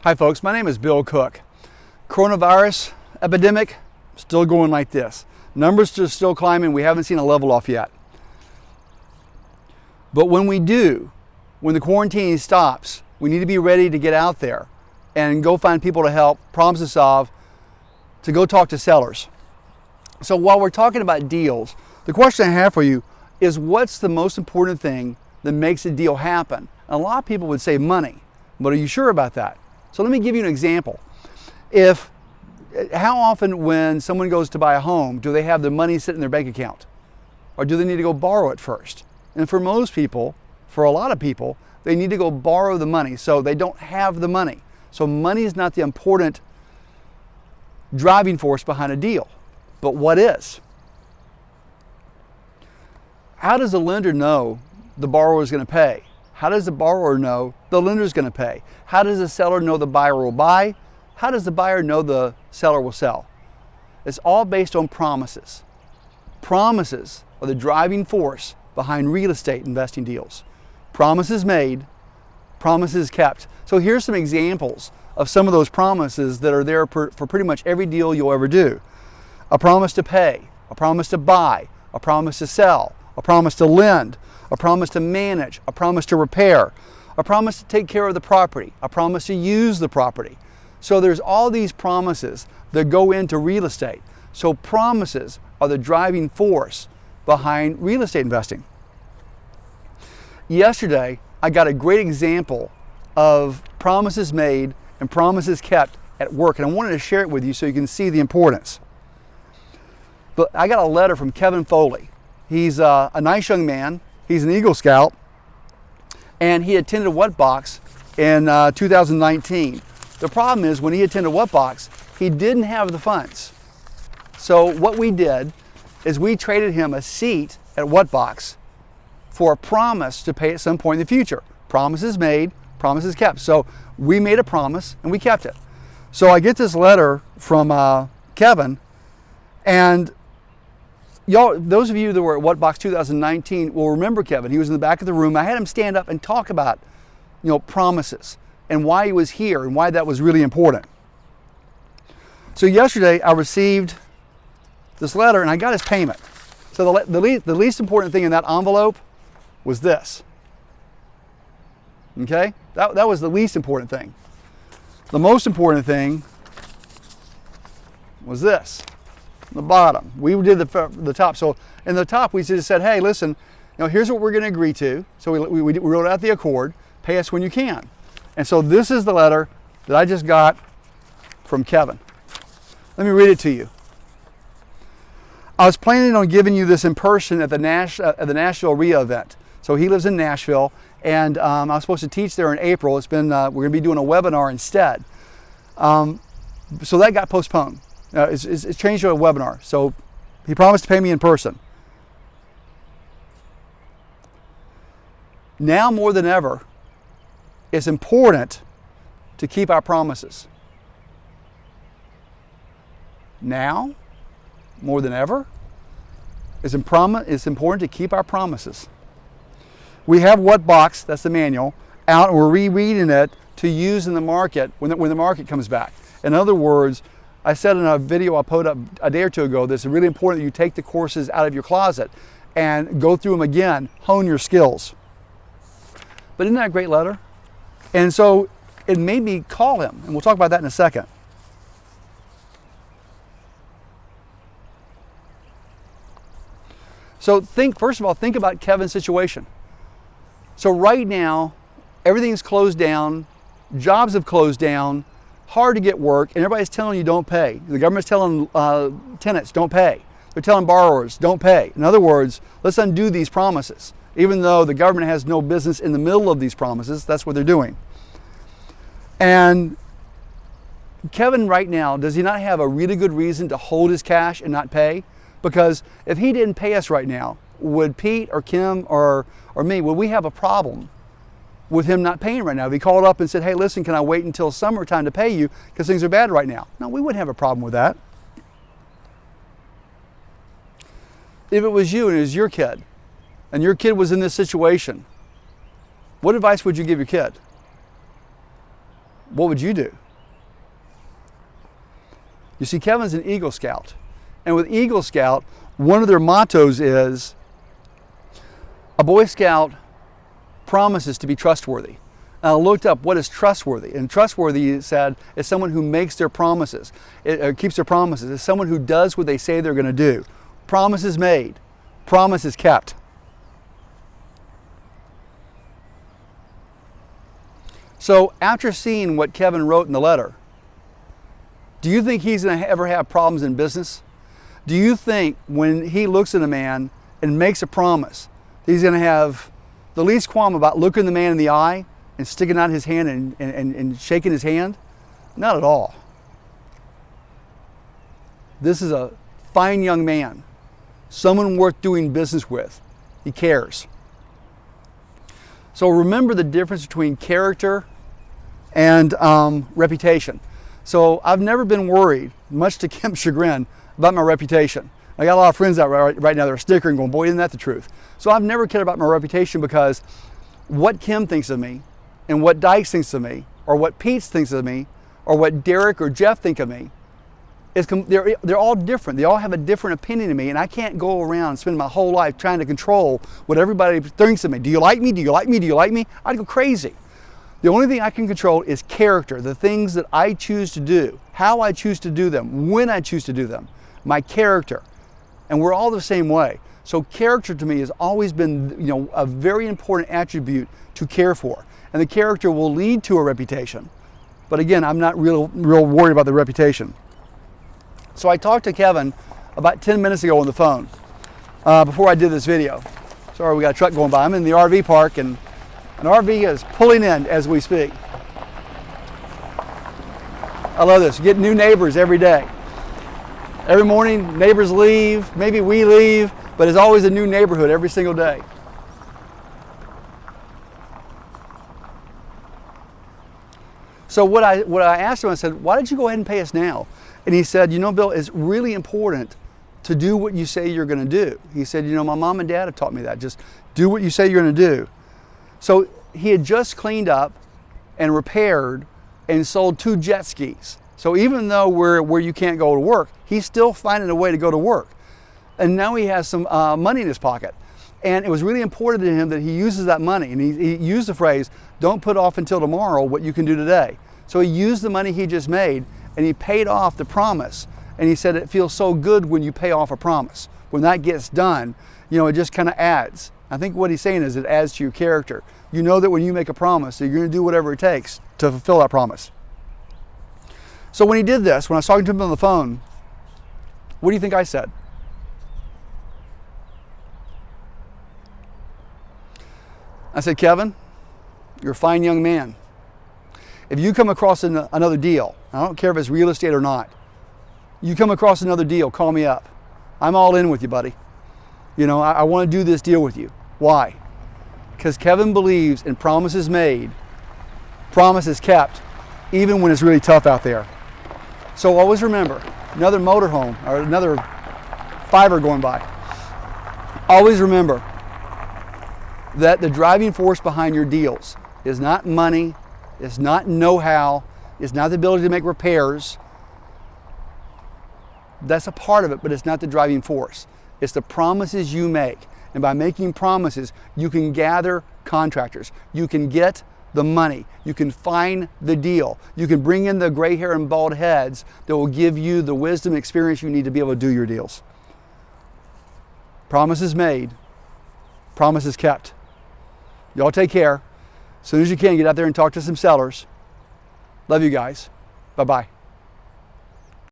Hi folks, my name is Bill Cook. Coronavirus epidemic, still going like this. Numbers are still climbing, we haven't seen a level off yet. But when we do, when the quarantine stops, we need to be ready to get out there and go find people to help, problems to solve, to go talk to sellers. So while we're talking about deals, the question I have for you is, what's the most important thing that makes a deal happen? And a lot of people would say money, but are you sure about that? So let me give you an example. How often when someone goes to buy a home, do they have the money sit in their bank account? Or do they need to go borrow it first? And for most people, for a lot of people, they need to go borrow the money, so they don't have the money. So money is not the important driving force behind a deal. But what is? How does the lender know the borrower is going to pay? How does the borrower know the lender is going to pay? How does the seller know the buyer will buy? How does the buyer know the seller will sell? It's all based on promises. Promises are the driving force behind real estate investing deals. Promises made, promises kept. So here's some examples of some of those promises that are there for pretty much every deal you'll ever do. A promise to pay, a promise to buy, a promise to sell, a promise to lend, a promise to manage, a promise to repair, a promise to take care of the property, a promise to use the property. So there's all these promises that go into real estate. So promises are the driving force behind real estate investing. Yesterday, I got a great example of promises made and promises kept at work, and I wanted to share it with you so you can see the importance. But I got a letter from Kevin Foley. He's a nice young man. He's an Eagle Scout, and he attended Whatbox in 2019. The problem is, when he attended Whatbox, he didn't have the funds. So what we did is we traded him a seat at Whatbox for a promise to pay at some point in the future. Promises made, promises kept. So we made a promise and we kept it. So I get this letter from Kevin, and y'all, those of you that were at Whatbox 2019 will remember Kevin. He was in the back of the room. I had him stand up and talk about, promises and why he was here and why that was really important. So yesterday I received this letter and I got his payment. So the least important thing in that envelope was this. Okay? That was the least important thing. The most important thing was this. The bottom. We did the top. So in the top we just said, hey, listen, here's what we're going to agree to. So we wrote out the accord. Pay us when you can. And so this is the letter that I just got from Kevin. Let me read it to you. I was planning on giving you this in person at the Nashville RIA event. So he lives in Nashville, and I was supposed to teach there in April. It's been we're going to be doing a webinar instead. So that got postponed. It's changed to a webinar. So he promised to pay me in person. Now more than ever, it's important to keep our promises. Now, more than ever, it's important to keep our promises. We have Whatbox, that's the manual, out, and we're rereading it to use in the market when the market comes back. In other words, I said in a video I put up a day or two ago that it's really important that you take the courses out of your closet and go through them again, hone your skills. But isn't that a great letter? And so it made me call him, and we'll talk about that in a second. So first of all, think about Kevin's situation. So right now, everything's closed down, jobs have closed down, hard to get work, and everybody's telling you don't pay. The government's telling tenants don't pay. They're telling borrowers don't pay. In other words, let's undo these promises. Even though the government has no business in the middle of these promises, that's what they're doing. And Kevin right now, does he not have a really good reason to hold his cash and not pay? Because if he didn't pay us right now, would Pete or Kim or me, would we have a problem with him not paying right now? If he called up and said, hey, listen, can I wait until summertime to pay you because things are bad right now? No, we wouldn't have a problem with that. If it was you and it was your kid, and your kid was in this situation, what advice would you give your kid? what would you do? You see, Kevin's an Eagle Scout. And with Eagle Scout, one of their mottos is, a Boy Scout promises to be trustworthy. And I looked up what is trustworthy. And trustworthy, it said, is someone who makes their promises, keeps their promises. It's someone who does what they say they're going to do. Promises made, promises kept. So after seeing what Kevin wrote in the letter, do you think he's going to ever have problems in business? Do you think when he looks at a man and makes a promise, he's going to have the least qualm about looking the man in the eye and sticking out his hand and shaking his hand? Not at all. This is a fine young man, someone worth doing business with. He cares. So remember the difference between character and reputation. So I've never been worried, much to Kim's chagrin, about my reputation. I got a lot of friends out right now that are snickering, going, boy, isn't that the truth? So I've never cared about my reputation, because what Kim thinks of me, and what Dykes thinks of me, or what Pete thinks of me, or what Derek or Jeff think of me, they're all different. They all have a different opinion of me, and I can't go around and spend my whole life trying to control what everybody thinks of me. Do you like me? Do you like me? Do you like me? I'd go crazy. The only thing I can control is character, the things that I choose to do, how I choose to do them, when I choose to do them, my character. And we're all the same way. So character to me has always been, a very important attribute to care for. And the character will lead to a reputation. But again, I'm not real worried about the reputation. So I talked to Kevin about 10 minutes ago on the phone before I did this video. Sorry, we got a truck going by. I'm in the RV park, and an RV is pulling in as we speak. I love this. You get new neighbors every day. Every morning, neighbors leave, maybe we leave, but it's always a new neighborhood every single day. So what I asked him, I said, why don't you go ahead and pay us now? And he said, Bill, it's really important to do what you say you're going to do. He said, my mom and dad have taught me that. Just do what you say you're going to do. So he had just cleaned up and repaired and sold 2 jet skis. So even though we're where you can't go to work, he's still finding a way to go to work. And now he has some money in his pocket. And it was really important to him that he uses that money. And he used the phrase, don't put off until tomorrow what you can do today. So he used the money he just made, and he paid off the promise. And he said it feels so good when you pay off a promise. When that gets done, it just kind of adds. I think what he's saying is it adds to your character. You know that when you make a promise, that you're going to do whatever it takes to fulfill that promise. So when he did this, when I was talking to him on the phone, what do you think I said? I said, Kevin, you're a fine young man. If you come across another deal, I don't care if it's real estate or not, you come across another deal, call me up. I'm all in with you, buddy. I want to do this deal with you. Why? Because Kevin believes in promises made, promises kept, even when it's really tough out there. So always remember, another motorhome or another fiber going by. Always remember that the driving force behind your deals is not money, it's not know-how, it's not the ability to make repairs. That's a part of it, but it's not the driving force. It's the promises you make. And by making promises, you can gather contractors. You can get the money. You can find the deal. You can bring in the gray hair and bald heads that will give you the wisdom and experience you need to be able to do your deals. Promises made, promises kept. Y'all take care. As soon as you can, get out there and talk to some sellers. Love you guys. Bye-bye.